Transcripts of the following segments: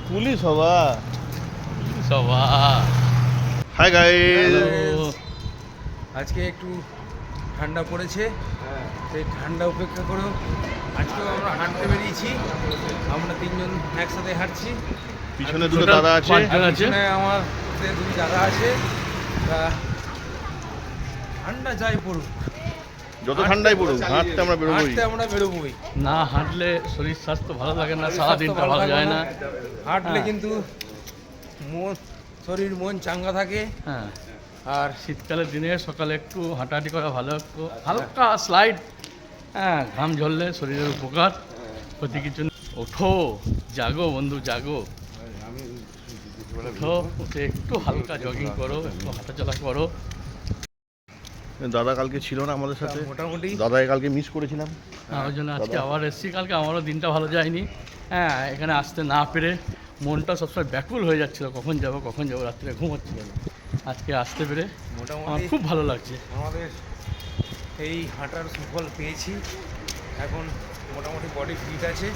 Police হবা সবা hi guys. আজকে একটু ঠান্ডা পড়েছে, সেই ঠান্ডা উপেক্ষা করেও আজকেও আমরা হাঁটতে বেরিয়েছি। আমরা তিনজন একসাথে হাঁটছি। পিছনে দুটো দাদা আছে। পিছনে আমার দুই দাদা আছে। তা ঠান্ডা যাই পড়ুক, যত ঠান্ডাই পড়ুক হাঁটতে আমরা বেরোবই। হাঁটতে আমরা বেরোবই। না হাঁটলে শরীর স্বাস্থ্য ভালো থাকে না, সারাদিনটা ভালো যায় না। হাঁটলে হ্যাঁ। কিন্তু শরীর মন চাঙ্গা থাকে। হ্যাঁ, আর শীতকালের দিনে সকালে একটু হাঁটাহাঁটি করা ভালো, একটু হালকা স্লাইড, হ্যাঁ ঘাম ঝরলে শরীরের উপকার, ক্ষতি কিছু নেই। ওঠো, জাগো বন্ধু জাগো, ওঠো, উঠে একটু হালকা জগিং করো, একটু হাঁটাচলা করো। দাদা কালকে ছিল না আমাদের সাথে, মোটামুটি দাদাকে কালকে মিস করেছিলাম। ওই জন্য আজকে আবার এসেছি। কালকে আমারও দিনটা ভালো যায়নি। হ্যাঁ, এখানে আসতে না পেরে মনটা সবসময় ব্যাকুল হয়ে যাচ্ছিলো, কখন যাব রাত্রে ঘুমোচ্ছিল না। আজকে আসতে পেরে আমার মোটামুটি খুব ভালো লাগছে। আমাদের এই হাঁটার সুফল পেয়েছি। এখন মোটামুটি বডি ফিট আছে।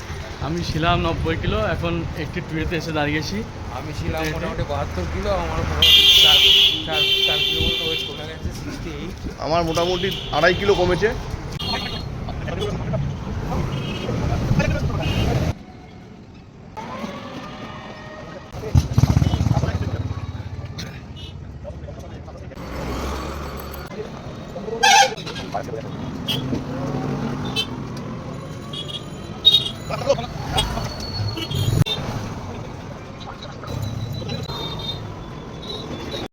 আমি ছিলাম 90 কিলো, এখন 82-তে এসে দাঁড়িয়েছি। আমি ছিলাম মোটামুটি 72 কিলো। আমার মোটামুটি চার কিলো মতো ওয়েট কমে গেছে, 68। আমার মোটামুটি 2.5 কিলো কমেছে।